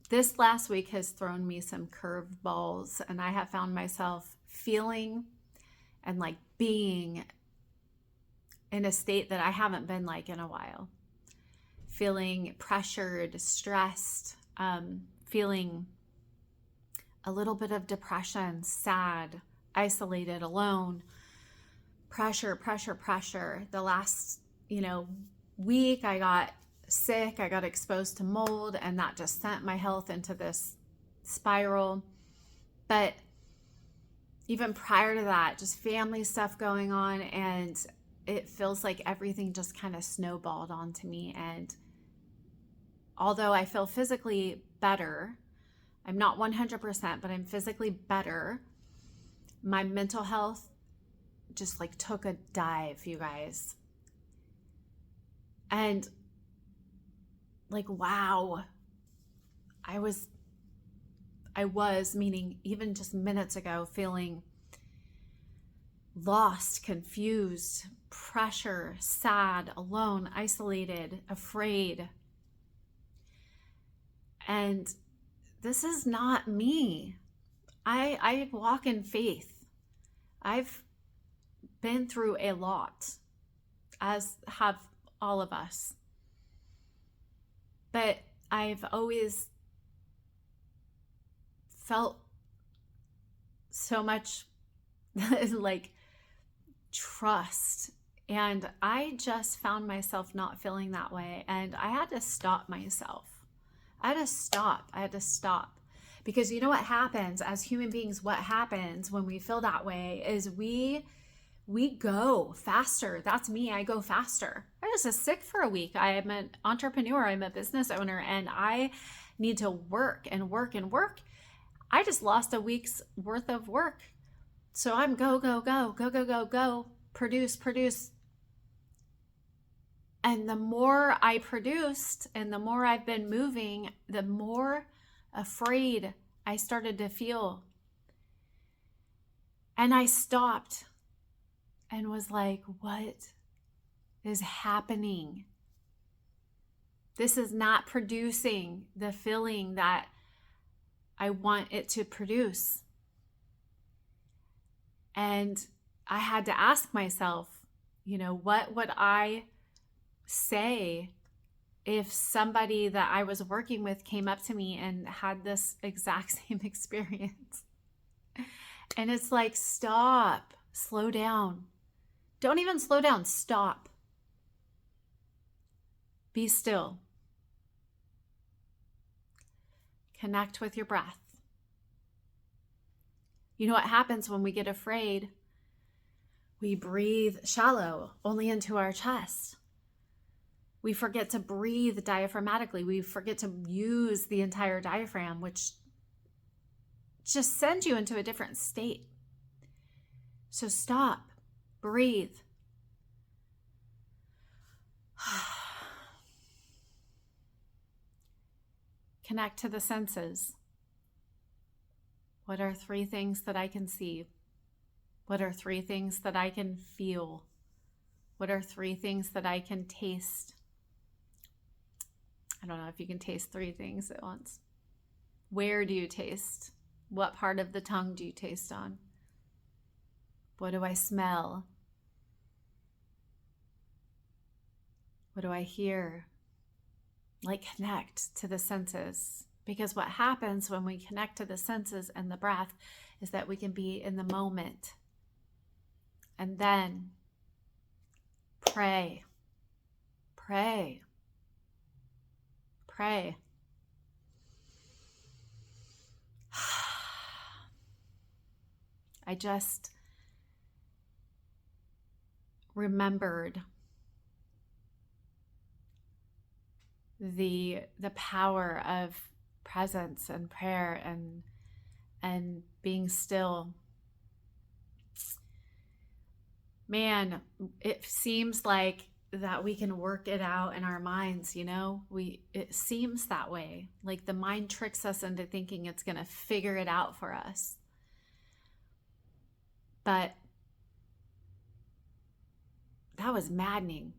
this last week has thrown me some curveballs, and I have found myself feeling and like being in a state that I haven't been like in a while. Feeling pressured, stressed, feeling a little bit of depression, sad, isolated, alone, pressure. The last, week I got sick, I got exposed to mold, and that just sent my health into this spiral. But even prior to that, just family stuff going on, and it feels like everything just kind of snowballed onto me. And although I feel physically better, I'm not 100%, but I'm physically better, my mental health just like took a dive, you guys. And like, wow, I was meaning even just minutes ago, feeling lost, confused, pressure, sad, alone, isolated, afraid. And this is not me. I walk in faith. I've been through a lot, as have all of us. But I've always felt so much like trust. And I just found myself not feeling that way. And I had to stop myself. I had to stop. Because you know what happens as human beings, what happens when we feel that way is we go faster. That's me. I go faster. I was just sick for a week. I am an entrepreneur. I'm a business owner, and I need to work and work and work. I just lost a week's worth of work. So I'm go, produce. And the more I produced and the more I've been moving, the more afraid I started to feel. And I stopped and was like, what is happening? This is not producing the feeling that I want it to produce. And I had to ask myself, what would I say if somebody that I was working with came up to me and had this exact same experience? And it's like, stop, slow down. Don't even slow down, stop. Be still. Connect with your breath. You know what happens when we get afraid? We breathe shallow, only into our chest. We forget to breathe diaphragmatically. We forget to use the entire diaphragm, which just sends you into a different state. So stop, breathe. Connect to the senses. What are 3 things that I can see? What are 3 things that I can feel? What are 3 things that I can taste? I don't know if you can taste 3 things at once. Where do you taste? What part of the tongue do you taste on? What do I smell? What do I hear? Like, connect to the senses. Because what happens when we connect to the senses and the breath is that we can be in the moment. And then pray. I just remembered the power of presence and prayer and being still. Man, it seems like that we can work it out in our minds, it seems that way. Like the mind tricks us into thinking it's going to figure it out for us. But that was maddening.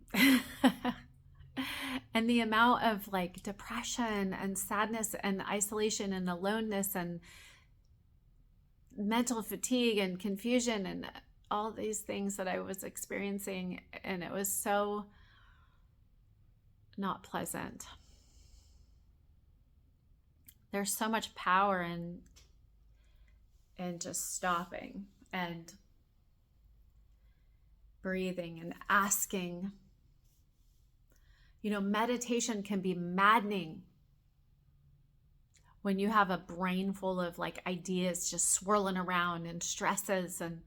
And the amount of like depression and sadness and isolation and aloneness and mental fatigue and confusion and all these things that I was experiencing. And it was so not pleasant. There's so much power in just stopping and breathing and asking. You know, meditation can be maddening when you have a brain full of like ideas just swirling around and stresses and,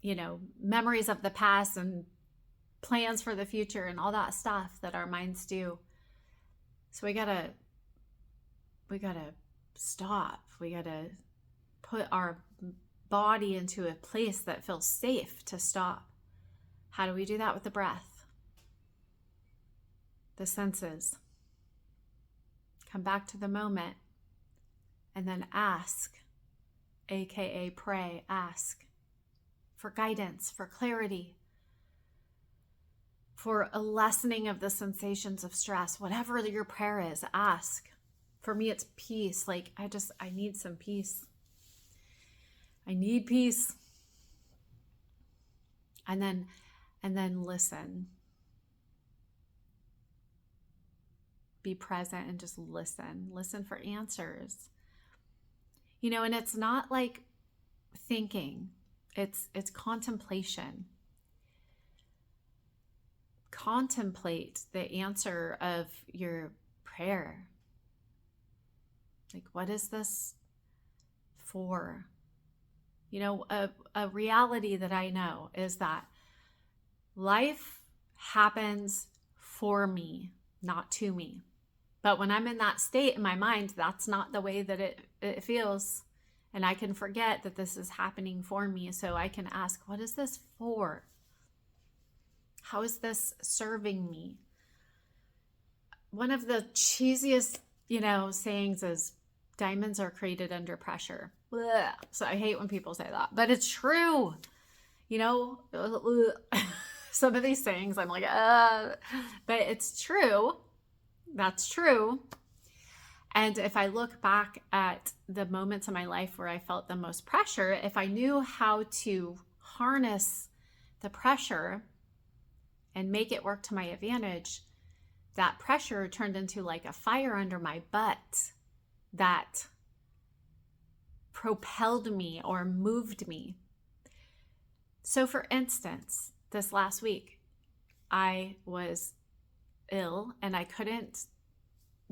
you know, memories of the past and plans for the future and all that stuff that our minds do. So we gotta stop. We gotta put our body into a place that feels safe to stop. How do we do that? With the breath, the senses. Come back to the moment and then ask, aka pray, ask for guidance, for clarity, for a lessening of the sensations of stress. Whatever your prayer is, ask. For me, it's peace. Like, I need some peace. I need peace. And then listen. Be present and just listen. Listen for answers. You know, and it's not like thinking. It's contemplation. Contemplate the answer of your prayer. Like, what is this for? You know, a reality that I know is that life happens for me, not to me. But when I'm in that state in my mind, that's not the way that it feels. And I can forget that this is happening for me. So I can ask, what is this for? How is this serving me? One of the cheesiest, sayings is diamonds are created under pressure. Blech. So I hate when people say that, but it's true. Some of these sayings I'm like, but it's true. That's true. And if I look back at the moments in my life where I felt the most pressure, if I knew how to harness the pressure and make it work to my advantage, that pressure turned into like a fire under my butt that propelled me or moved me. So for instance, this last week, I was ill and I couldn't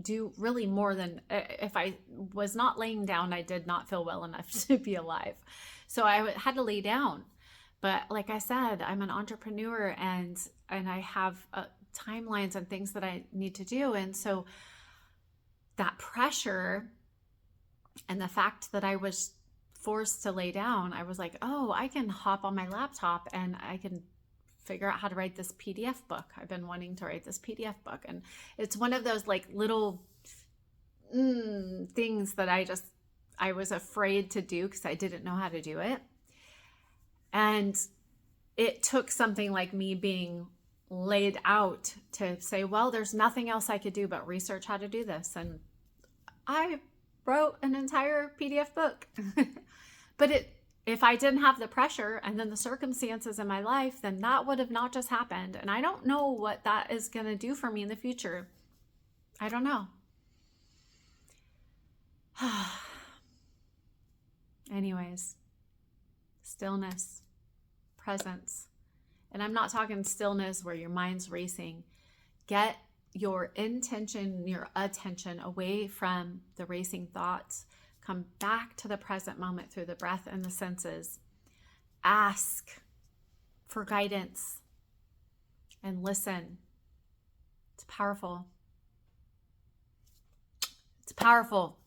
do really more than, if I was not laying down, I did not feel well enough to be alive. So I had to lay down. But like I said, I'm an entrepreneur and I have timelines and things that I need to do. And so that pressure and the fact that I was forced to lay down, I was like, oh, I can hop on my laptop and I can figure out how to write this PDF book. I've been wanting to write this PDF book. And it's one of those like little things that I was afraid to do because I didn't know how to do it. And it took something like me being laid out to say, well, there's nothing else I could do but research how to do this. And I wrote an entire PDF book. But if I didn't have the pressure and then the circumstances in my life, then that would have not just happened. And I don't know what that is going to do for me in the future. I don't know. Anyways, stillness, presence. And I'm not talking stillness where your mind's racing. Get your intention, your attention away from the racing thoughts. Come back to the present moment through the breath and the senses. Ask for guidance and listen. It's powerful. It's powerful.